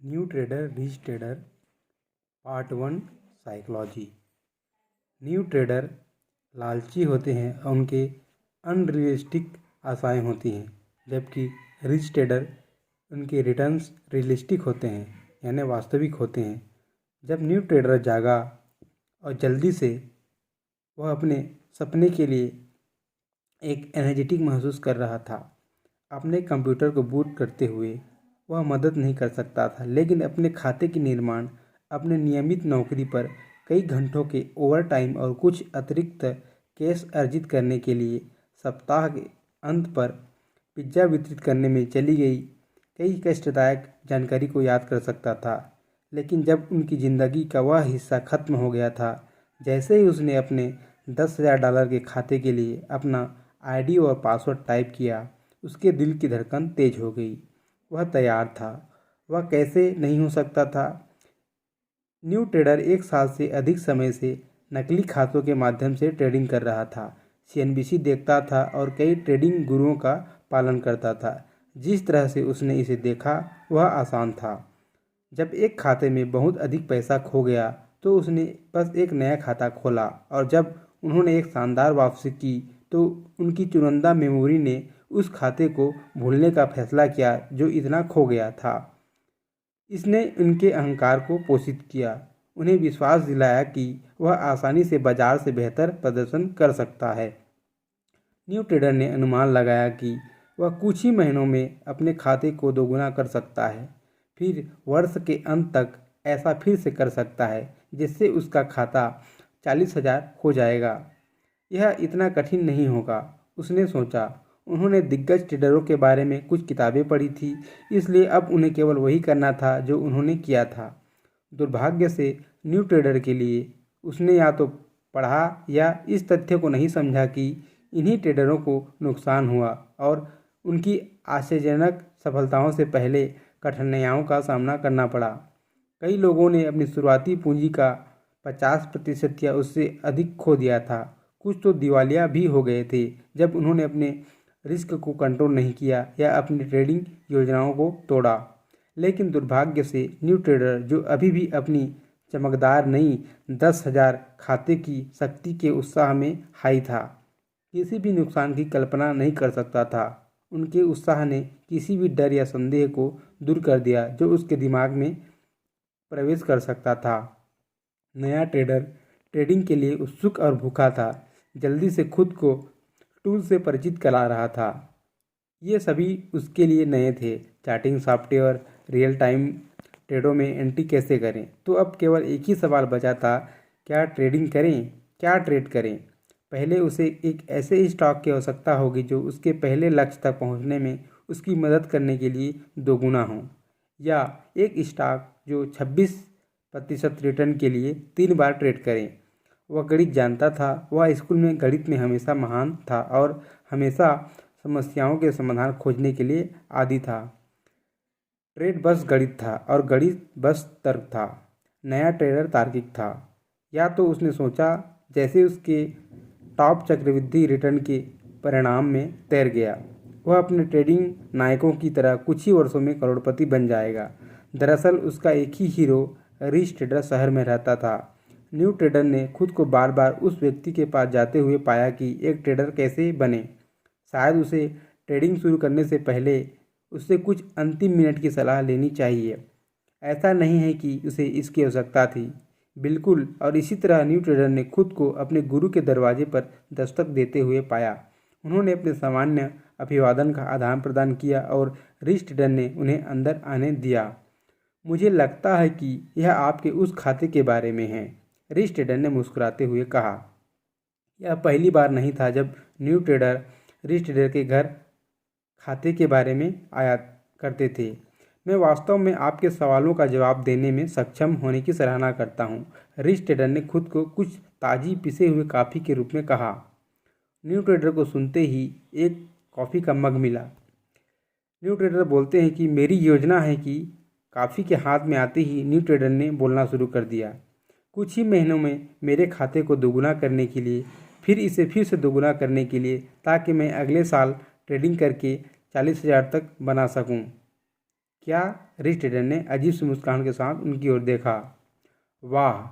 New trader rich trader part 1 psychology. New trader लालची होते हैं और उनके अनरियलिस्टिक आशाएं होती हैं, जबकि रिच ट्रेडर उनके रिटर्न्स रियलिस्टिक होते हैं, यानी वास्तविक होते हैं। जब न्यू ट्रेडर जागा और जल्दी से वह अपने सपने के लिए एक एनर्जेटिक महसूस कर रहा था। अपने कंप्यूटर को बूट करते हुए वह मदद नहीं कर सकता था, लेकिन अपने खाते के निर्माण, अपने नियमित नौकरी पर कई घंटों के ओवरटाइम और कुछ अतिरिक्त कैश अर्जित करने के लिए सप्ताह के अंत पर पिज्ज़ा वितरित करने में चली गई कई कष्टदायक जानकारी को याद कर सकता था। लेकिन जब उनकी ज़िंदगी का वह हिस्सा खत्म हो गया था, जैसे ही उसने अपने $10,000 के खाते के लिए अपना आईडी और पासवर्ड टाइप किया, उसके दिल की धड़कन तेज हो गई। वह तैयार था। वह कैसे नहीं हो सकता था। न्यू ट्रेडर 1 साल से अधिक समय से नकली खातों के माध्यम से ट्रेडिंग कर रहा था। CNBC देखता था और कई ट्रेडिंग गुरुओं का पालन करता था। जिस तरह से उसने इसे देखा वह आसान था। जब एक खाते में बहुत अधिक पैसा खो गया तो उसने बस एक नया खाता खोला, और जब उन्होंने एक शानदार वापसी की तो उनकी चुनिंदा मेमोरी ने उस खाते को भूलने का फैसला किया जो इतना खो गया था। इसने उनके अहंकार को पोषित किया, उन्हें विश्वास दिलाया कि वह आसानी से बाजार से बेहतर प्रदर्शन कर सकता है। न्यू ट्रेडर ने अनुमान लगाया कि वह कुछ ही महीनों में अपने खाते को दोगुना कर सकता है, फिर वर्ष के अंत तक ऐसा फिर से कर सकता है, जिससे उसका खाता 40,000 हो जाएगा। यह इतना कठिन नहीं होगा, उसने सोचा। उन्होंने दिग्गज ट्रेडरों के बारे में कुछ किताबें पढ़ी थी, इसलिए अब उन्हें केवल वही करना था जो उन्होंने किया था। दुर्भाग्य से न्यू ट्रेडर के लिए उसने या तो पढ़ा या इस तथ्य को नहीं समझा कि इन्हीं ट्रेडरों को नुकसान हुआ और उनकी आश्चर्यजनक सफलताओं से पहले कठिनाइयों का सामना करना पड़ा। कई लोगों ने अपनी शुरुआती पूंजी का 50% या उससे अधिक खो दिया था। कुछ तो दिवालिया भी हो गए थे जब उन्होंने अपने रिस्क को कंट्रोल नहीं किया या अपनी ट्रेडिंग योजनाओं को तोड़ा। लेकिन दुर्भाग्य से न्यू ट्रेडर, जो अभी भी अपनी चमकदार नई 10,000 खाते की शक्ति के उत्साह में हाई था, किसी भी नुकसान की कल्पना नहीं कर सकता था। उनके उत्साह ने किसी भी डर या संदेह को दूर कर दिया जो उसके दिमाग में प्रवेश कर सकता था। नया ट्रेडर ट्रेडिंग के लिए उत्सुक और भूखा था, जल्दी से खुद को टूल से परिचित करा रहा था। ये सभी उसके लिए नए थे। चार्टिंग सॉफ्टवेयर, रियल टाइम ट्रेडों में एंट्री कैसे करें। तो अब केवल एक ही सवाल बचा था, क्या ट्रेडिंग करें, क्या ट्रेड करें। पहले उसे एक ऐसे स्टॉक की आवश्यकता होगी जो उसके पहले लक्ष्य तक पहुंचने में उसकी मदद करने के लिए दोगुना हो, या एक स्टॉक जो 26% रिटर्न के लिए 3 बार ट्रेड करें। वह गणित जानता था। वह स्कूल में गणित में हमेशा महान था और हमेशा समस्याओं के समाधान खोजने के लिए आदी था। ट्रेड बस गणित था और गणित बस तर्क था। नया ट्रेडर तार्किक था। या तो उसने सोचा, जैसे उसके टॉप चक्रवृद्धि रिटर्न के परिणाम में तैर गया, वह अपने ट्रेडिंग नायकों की तरह कुछ ही वर्षों में करोड़पति बन जाएगा। दरअसल उसका एक ही हीरो रिच ट्रेडर शहर में रहता था। न्यू ट्रेडर ने खुद को बार बार उस व्यक्ति के पास जाते हुए पाया कि एक ट्रेडर कैसे बने। शायद उसे ट्रेडिंग शुरू करने से पहले उससे कुछ अंतिम मिनट की सलाह लेनी चाहिए। ऐसा नहीं है कि उसे इसकी आवश्यकता थी, बिल्कुल। और इसी तरह न्यू ट्रेडर ने खुद को अपने गुरु के दरवाजे पर दस्तक देते हुए पाया। उन्होंने अपने सामान्य अभिवादन का आदान प्रदान किया और रिच ट्रेडर ने उन्हें अंदर आने दिया। मुझे लगता है कि यह आपके उस खाते के बारे में है, रिच ट्रेडर ने मुस्कुराते हुए कहा। यह पहली बार नहीं था जब न्यू ट्रेडर रिच ट्रेडर के घर खाते के बारे में आया करते थे। मैं वास्तव में आपके सवालों का जवाब देने में सक्षम होने की सराहना करता हूँ, रिच ट्रेडर ने खुद को कुछ ताज़ी पिसे हुए कॉफ़ी के रूप में कहा। न्यू ट्रेडर को सुनते ही एक कॉफ़ी का मग मिला। न्यू ट्रेडर बोलते हैं कि मेरी योजना है कि कॉफ़ी के हाथ में आते ही न्यू ट्रेडर ने बोलना शुरू कर दिया। कुछ ही महीनों में मेरे खाते को दोगुना करने के लिए, फिर इसे फिर से दोगुना करने के लिए, ताकि मैं अगले साल ट्रेडिंग करके 40,000 तक बना सकूं। क्या? रिच ट्रेडर ने अजीब सी मुस्कान के साथ उनकी ओर देखा। वाह,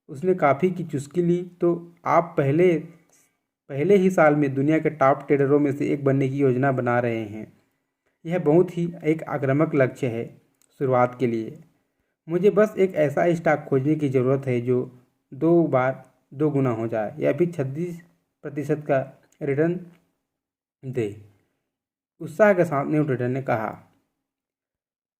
उसने कॉफ़ी की चुस्की ली। तो आप पहले ही साल में दुनिया के टॉप ट्रेडरों में से एक बनने की योजना बना रहे हैं। यह बहुत ही एक आक्रामक लक्ष्य है शुरुआत के लिए। मुझे बस एक ऐसा स्टॉक खोजने की ज़रूरत है जो 2 बार 2 गुना हो जाए या फिर 36% का रिटर्न दे, उत्साह के साथ न्यू ट्रेडर ने कहा।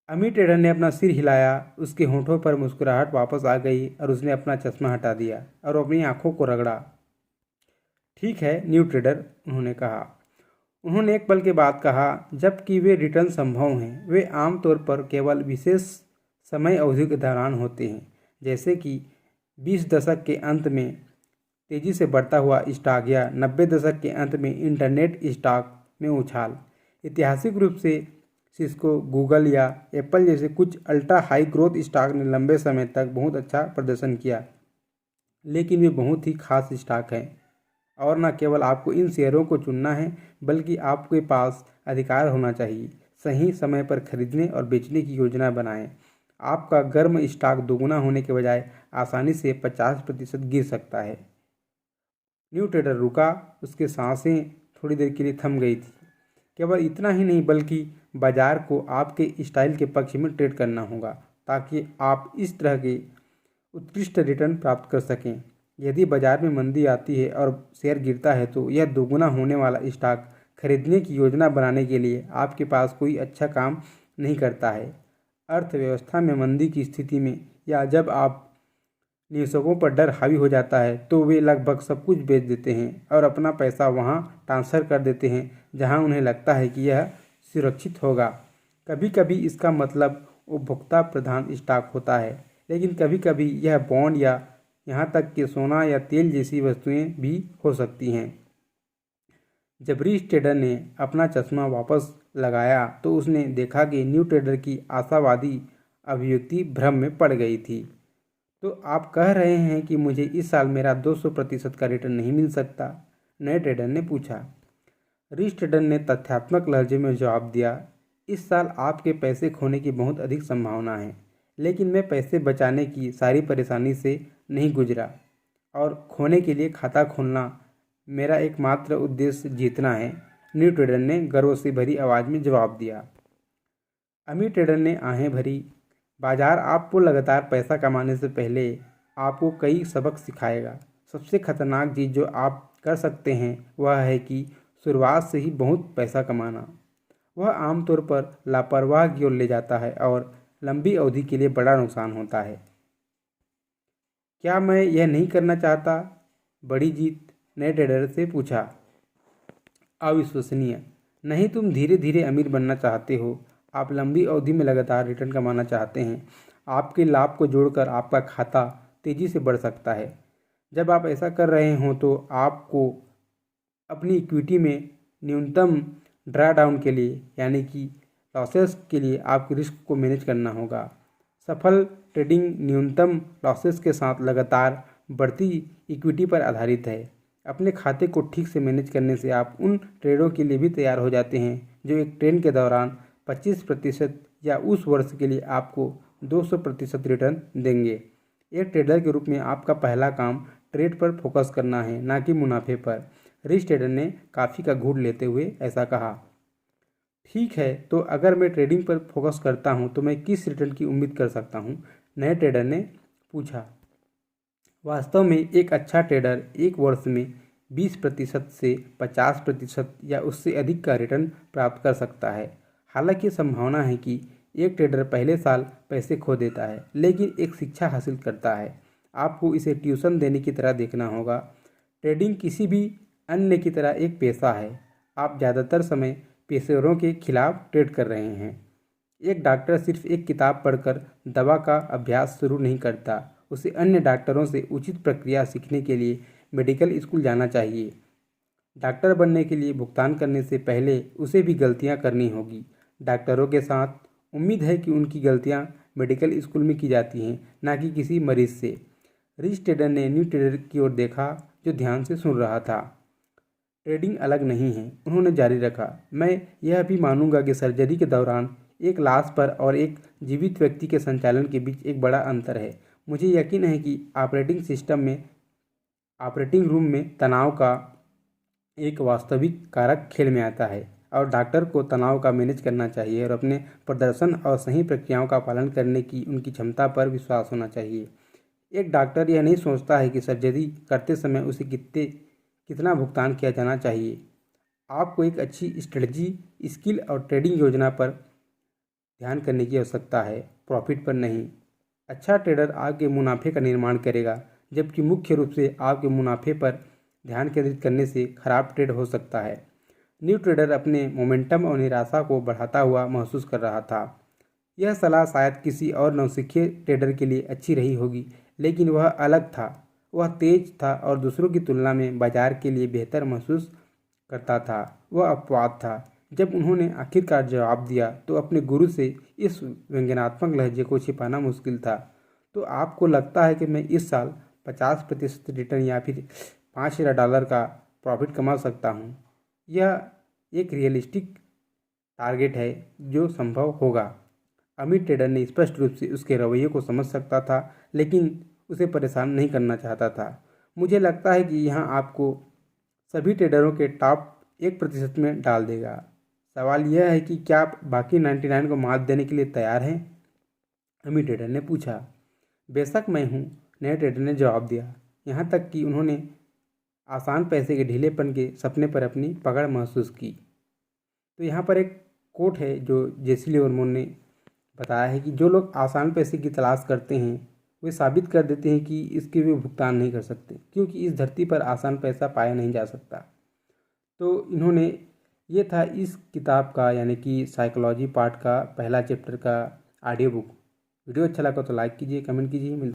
अमीर ट्रेडर ने अपना सिर हिलाया। उसके होठों पर मुस्कुराहट वापस आ गई और उसने अपना चश्मा हटा दिया और अपनी आंखों को रगड़ा। ठीक है न्यू ट्रेडर, उन्होंने कहा। उन्होंने एक पल के बाद कहा, जबकि वे रिटर्न संभव हैं, वे आमतौर पर केवल विशेष समय अवधि के दौरान होते हैं, जैसे कि 20 दशक के अंत में तेज़ी से बढ़ता हुआ स्टॉक या 90 दशक के अंत में इंटरनेट स्टॉक में उछाल। ऐतिहासिक रूप से सिस्को, गूगल या एप्पल जैसे कुछ अल्ट्रा हाई ग्रोथ स्टॉक ने लंबे समय तक बहुत अच्छा प्रदर्शन किया, लेकिन वे बहुत ही खास स्टॉक हैं। और न केवल आपको इन शेयरों को चुनना है, बल्कि आपके पास अधिकार होना चाहिए। सही समय पर खरीदने और बेचने की योजना बनाएं। आपका गर्म स्टॉक दोगुना होने के बजाय आसानी से 50% गिर सकता है। न्यू ट्रेडर रुका। उसके सांसें थोड़ी देर के लिए थम गई थी। केवल इतना ही नहीं, बल्कि बाजार को आपके स्टाइल के पक्ष में ट्रेड करना होगा ताकि आप इस तरह के उत्कृष्ट रिटर्न प्राप्त कर सकें। यदि बाजार में मंदी आती है और शेयर गिरता है तो यह दोगुना होने वाला स्टॉक खरीदने की योजना बनाने के लिए आपके पास कोई अच्छा काम नहीं करता है। अर्थव्यवस्था में मंदी की स्थिति में या जब आप निवेशकों पर डर हावी हो जाता है तो वे लगभग सब कुछ बेच देते हैं और अपना पैसा वहां ट्रांसफ़र कर देते हैं जहां उन्हें लगता है कि यह सुरक्षित होगा। कभी कभी इसका मतलब उपभोक्ता प्रधान स्टॉक होता है, लेकिन कभी कभी यह बॉन्ड या यहाँ तक कि सोना या तेल जैसी वस्तुएं भी हो सकती हैं। जब रिच ट्रेडर ने अपना चश्मा वापस लगाया तो उसने देखा कि न्यू ट्रेडर की आशावादी अभिव्यक्ति भ्रम में पड़ गई थी। तो आप कह रहे हैं कि मुझे इस साल मेरा 200% का रिटर्न नहीं मिल सकता? नए ट्रेडर ने पूछा। रिच ट्रेडर ने तथ्यात्मक लहजे में जवाब दिया, इस साल आपके पैसे खोने की बहुत अधिक संभावना है, लेकिन मैं पैसे बचाने की सारी परेशानी से नहीं गुजरा और खोने के लिए खाता खोलना मेरा एकमात्र उद्देश्य जीतना है। न्यू ट्रेडर ने गर्व से भरी आवाज़ में जवाब दिया। अमीर ट्रेडर ने आहें भरी। बाजार आपको लगातार पैसा कमाने से पहले आपको कई सबक सिखाएगा। सबसे खतरनाक चीज़ जो आप कर सकते हैं वह है कि शुरुआत से ही बहुत पैसा कमाना। वह आमतौर पर लापरवाह की ओर ले जाता है और लंबी अवधि के लिए बड़ा नुकसान होता है। क्या मैं यह नहीं करना चाहता? बड़ी जीत? नए ट्रेडर से पूछा। अविश्वसनीय। नहीं, तुम धीरे धीरे अमीर बनना चाहते हो। आप लंबी अवधि में लगातार रिटर्न कमाना चाहते हैं। आपके लाभ को जोड़कर आपका खाता तेज़ी से बढ़ सकता है। जब आप ऐसा कर रहे हों तो आपको अपनी इक्विटी में न्यूनतम ड्रा डाउन के लिए, यानी कि लॉसेस के लिए, आपके रिस्क को मैनेज करना होगा। सफल ट्रेडिंग न्यूनतम लॉसेस के साथ लगातार बढ़ती इक्विटी पर आधारित है। अपने खाते को ठीक से मैनेज करने से आप उन ट्रेडों के लिए भी तैयार हो जाते हैं जो एक ट्रेंड के दौरान 25% या उस वर्ष के लिए आपको 200% रिटर्न देंगे। एक ट्रेडर के रूप में आपका पहला काम ट्रेड पर फोकस करना है, ना कि मुनाफे पर। रिच ट्रेडर ने कॉफ़ी का घूंट लेते हुए ऐसा कहा। ठीक है, तो अगर मैं ट्रेडिंग पर फोकस करता हूं तो मैं किस रिटर्न की उम्मीद कर सकता हूं? नए ट्रेडर ने पूछा। वास्तव में एक अच्छा ट्रेडर एक वर्ष में 20% से 50% या उससे अधिक का रिटर्न प्राप्त कर सकता है। हालांकि संभावना है कि एक ट्रेडर पहले साल पैसे खो देता है, लेकिन एक शिक्षा हासिल करता है। आपको इसे ट्यूशन देने की तरह देखना होगा। ट्रेडिंग किसी भी अन्य की तरह एक पेशा है। आप ज़्यादातर समय पेशेवरों के खिलाफ ट्रेड कर रहे हैं। एक डॉक्टर सिर्फ एक किताब पढ़कर दवा का अभ्यास शुरू नहीं करता। उसे अन्य डॉक्टरों से उचित प्रक्रिया सीखने के लिए मेडिकल स्कूल जाना चाहिए। डॉक्टर बनने के लिए भुगतान करने से पहले उसे भी गलतियां करनी होगी। डॉक्टरों के साथ उम्मीद है कि उनकी गलतियां मेडिकल स्कूल में की जाती हैं, ना कि किसी मरीज से। रिच ट्रेडर ने न्यू ट्रेडर की ओर देखा जो ध्यान से सुन रहा था। ट्रेडिंग अलग नहीं है, उन्होंने जारी रखा। मैं यह भी मानूंगा कि सर्जरी के दौरान एक लाश पर और एक जीवित व्यक्ति के संचालन के बीच एक बड़ा अंतर है। मुझे यकीन है कि ऑपरेटिंग रूम में तनाव का एक वास्तविक कारक खेल में आता है और डॉक्टर को तनाव का मैनेज करना चाहिए और अपने प्रदर्शन और सही प्रक्रियाओं का पालन करने की उनकी क्षमता पर विश्वास होना चाहिए। एक डॉक्टर यह नहीं सोचता है कि सर्जरी करते समय उसे कितना भुगतान किया जाना चाहिए। आपको एक अच्छी स्ट्रेटजी, स्किल और ट्रेडिंग योजना पर ध्यान करने की आवश्यकता है, प्रॉफिट पर नहीं। अच्छा ट्रेडर आपके मुनाफे का निर्माण करेगा, जबकि मुख्य रूप से आपके मुनाफे पर ध्यान केंद्रित करने से खराब ट्रेड हो सकता है। न्यू ट्रेडर अपने मोमेंटम और निराशा को बढ़ाता हुआ महसूस कर रहा था। यह सलाह शायद किसी और नौसिखिए ट्रेडर के लिए अच्छी रही होगी, लेकिन वह अलग था। वह तेज था और दूसरों की तुलना में बाजार के लिए बेहतर महसूस करता था। वह अपवाद था। जब उन्होंने आखिरकार जवाब दिया तो अपने गुरु से इस व्यंग्यात्मक लहजे को छिपाना मुश्किल था। तो आपको लगता है कि मैं इस साल 50% रिटर्न या फिर $5,000 का प्रॉफिट कमा सकता हूँ? यह एक रियलिस्टिक टारगेट है जो संभव होगा। अमीर ट्रेडर ने स्पष्ट रूप से उसके रवैये को समझ सकता था, लेकिन उसे परेशान नहीं करना चाहता था। मुझे लगता है कि यहाँ आपको सभी ट्रेडरों के टॉप 1% में डाल देगा। सवाल यह है कि क्या आप बाकी 99 को मात देने के लिए तैयार हैं? अमीर ट्रेडर ने पूछा। बेशक मैं हूँ, नए ट्रेडर ने जवाब दिया। यहाँ तक कि उन्होंने आसान पैसे के ढीलेपन के सपने पर अपनी पकड़ महसूस की। तो यहाँ पर एक कोट है जो जेसी लिवरमोर ने बताया है कि जो लोग आसान पैसे की तलाश करते हैं वे साबित कर देते हैं कि इसके वे भुगतान नहीं कर सकते, क्योंकि इस धरती पर आसान पैसा पाया नहीं जा सकता। तो इन्होंने ये था इस किताब का, यानी कि साइकोलॉजी पार्ट का पहला चैप्टर का ऑडियो बुक। वीडियो अच्छा लगा तो लाइक कीजिए, कमेंट कीजिए।